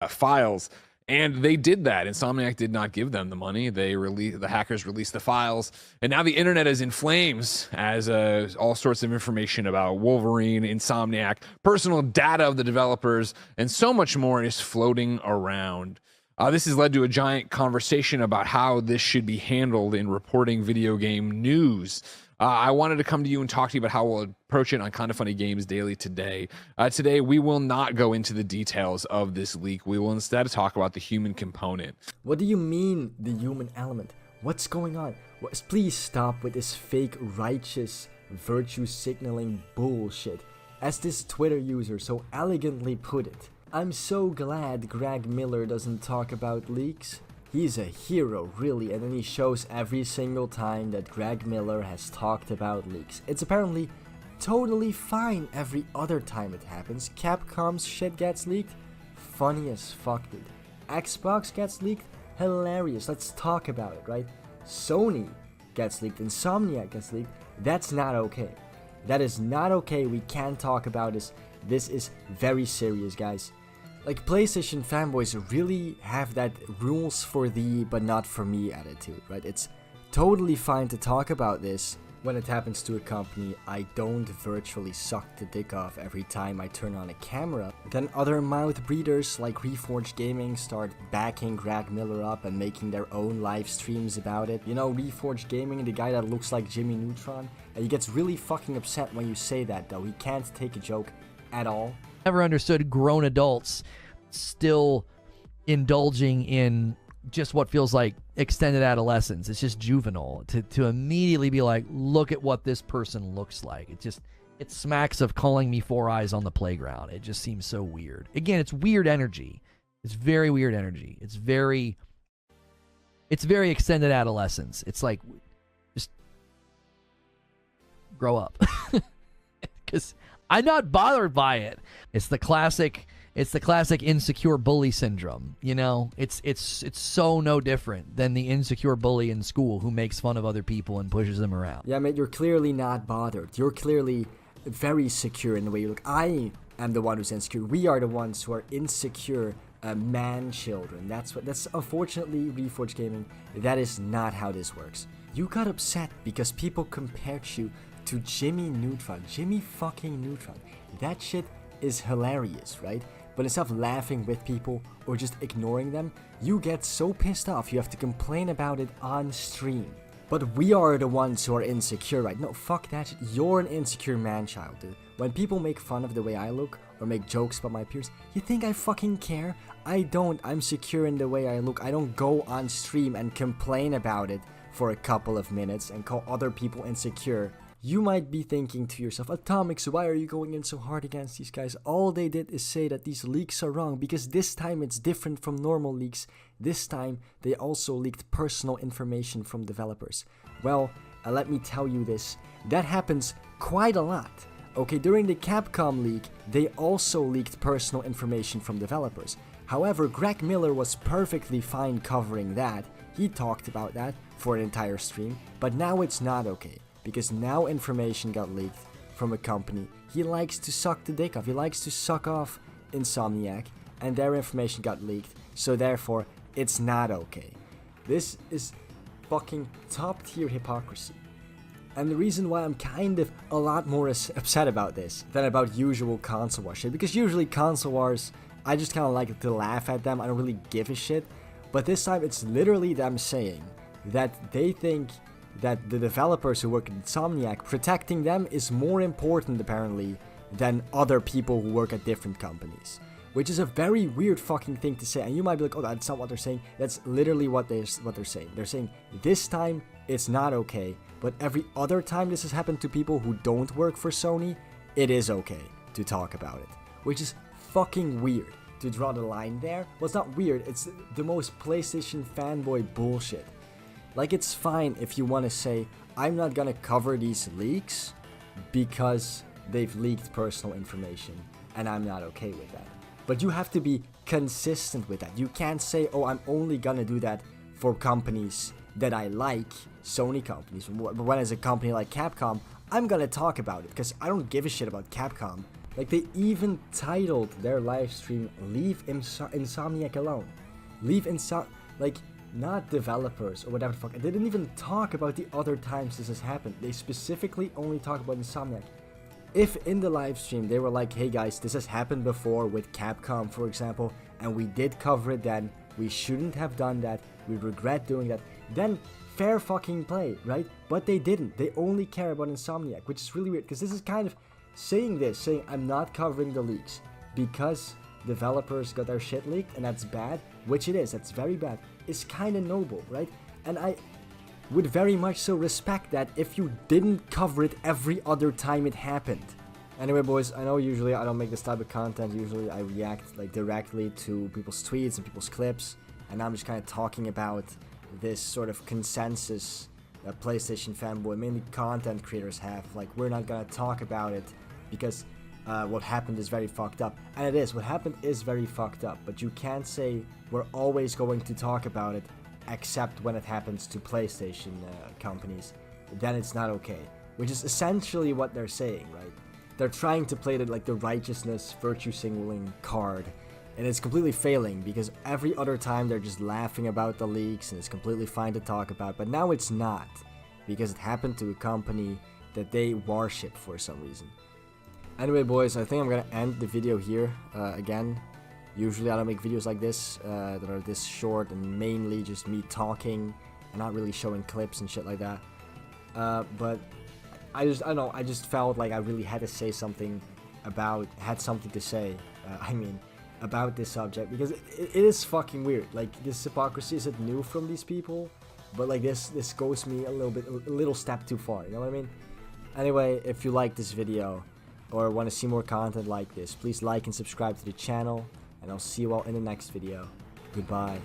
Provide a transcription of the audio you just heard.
files. And they did that. Insomniac did not give them the money. The hackers released the files, and now the internet is in flames as all sorts of information about Wolverine, Insomniac, personal data of the developers, and so much more is floating around. This has led to a giant conversation about how this should be handled in reporting video game news. I wanted to come to you and talk to you about how we'll approach it on Kinda Funny Games Daily today. Today, we will not go into the details of this leak. We will instead talk about the human component. What do you mean, the human element? What's going on? Please stop with this fake righteous virtue signaling bullshit. As this Twitter user so elegantly put it, I'm so glad Greg Miller doesn't talk about leaks. He's a hero, really, and then he shows every single time that Greg Miller has talked about leaks. It's apparently totally fine every other time it happens. Capcom's shit gets leaked, funny as fuck, dude. Xbox gets leaked, hilarious, let's talk about it, right? Sony gets leaked, Insomniac gets leaked, that's not okay. That is not okay, we can't talk about this. This is very serious, guys. Like, PlayStation fanboys really have that rules for thee but not for me attitude, right? It's totally fine to talk about this when it happens to a company I don't virtually suck the dick off every time I turn on a camera. Then other mouth breathers like Reforged Gaming start backing Greg Miller up and making their own live streams about it. You know, Reforged Gaming, the guy that looks like Jimmy Neutron, and he gets really fucking upset when you say that, though. He can't take a joke at all. Never understood grown adults still indulging in just what feels like extended adolescence. It's just juvenile to immediately be like, look at what this person looks like. It smacks of calling me four eyes on the playground. It just seems so weird. Again, it's weird energy. It's very weird energy. It's very extended adolescence. It's like, just grow up. Because I'm not bothered by it. It's the classic insecure bully syndrome. You know, it's so no different than the insecure bully in school who makes fun of other people and pushes them around. Yeah, mate, you're clearly not bothered. You're clearly very secure in the way you look. I am the one who's insecure. We are the ones who are insecure man children. That's unfortunately, Reforged Gaming, that is not how this works. You got upset because people compared you to Jimmy Neutron. Jimmy fucking Neutron. That shit is hilarious, right? But instead of laughing with people or just ignoring them, you get so pissed off you have to complain about it on stream. But we are the ones who are insecure, right? No, fuck that shit. You're an insecure man-child, dude. When people make fun of the way I look or make jokes about my peers, you think I fucking care? I don't. I'm secure in the way I look. I don't go on stream and complain about it for a couple of minutes and call other people insecure. You might be thinking to yourself, Atomics, why are you going in so hard against these guys? All they did is say that these leaks are wrong because this time it's different from normal leaks. This time they also leaked personal information from developers. Well, let me tell you this, that happens quite a lot. Okay, during the Capcom leak, they also leaked personal information from developers. However, Greg Miller was perfectly fine covering that. He talked about that for an entire stream, but now it's not okay. Because now information got leaked from a company he likes to suck the dick off. He likes to suck off Insomniac, and their information got leaked, so therefore it's not okay. This is fucking top tier hypocrisy. And the reason why I'm kind of a lot more upset about this than about usual console war shit, because usually console wars, I just kind of like to laugh at them, I don't really give a shit, but this time it's literally them saying that they think that the developers who work at Insomniac, protecting them is more important apparently than other people who work at different companies. Which is a very weird fucking thing to say, and you might be like, oh, that's not what they're saying. That's literally what they're saying. They're saying, this time it's not okay, but every other time this has happened to people who don't work for Sony, it is okay to talk about it. Which is fucking weird to draw the line there. Well, it's not weird, it's the most PlayStation fanboy bullshit. Like, it's fine if you want to say, I'm not gonna cover these leaks because they've leaked personal information, and I'm not okay with that. But you have to be consistent with that. You can't say, oh, I'm only gonna do that for companies that I like, Sony companies. But when it's a company like Capcom, I'm gonna talk about it, because I don't give a shit about Capcom. Like, they even titled their live stream, Leave Insomniac Alone. Like, not developers or whatever the fuck. They didn't even talk about the other times this has happened. They specifically only talk about Insomniac. If in the live stream they were like, hey guys, this has happened before with Capcom, for example, and we did cover it then, we shouldn't have done that, we regret doing that, then fair fucking play, right? But they didn't. They only care about Insomniac, which is really weird, because this is kind of saying I'm not covering the leaks because developers got their shit leaked, and that's bad, which it is, that's very bad. It's kind of noble, right? And I would very much so respect that if you didn't cover it every other time it happened. Anyway, boys, I know usually I don't make this type of content. Usually I react like directly to people's tweets and people's clips, and I'm just kind of talking about this sort of consensus that PlayStation fanboy, mainly content creators, have. Like, we're not gonna talk about it because what happened is very fucked up. And it is, what happened is very fucked up, but you can't say we're always going to talk about it except when it happens to PlayStation companies. Then it's not okay, which is essentially what they're saying, right? They're trying to play like the righteousness, virtue signaling card, and it's completely failing because every other time they're just laughing about the leaks and it's completely fine to talk about, but now it's not because it happened to a company that they worship for some reason. Anyway, boys, I think I'm gonna end the video here. Again, usually I don't make videos like this that are this short and mainly just me talking and not really showing clips and shit like that. But I don't know, I just felt like I really had to say something had something to say, about this subject, because it is fucking weird. Like, this hypocrisy isn't new from these people, but like this goes me a little step too far, you know what I mean? Anyway, if you like this video or want to see more content like this, please like and subscribe to the channel, and I'll see you all in the next video. Goodbye.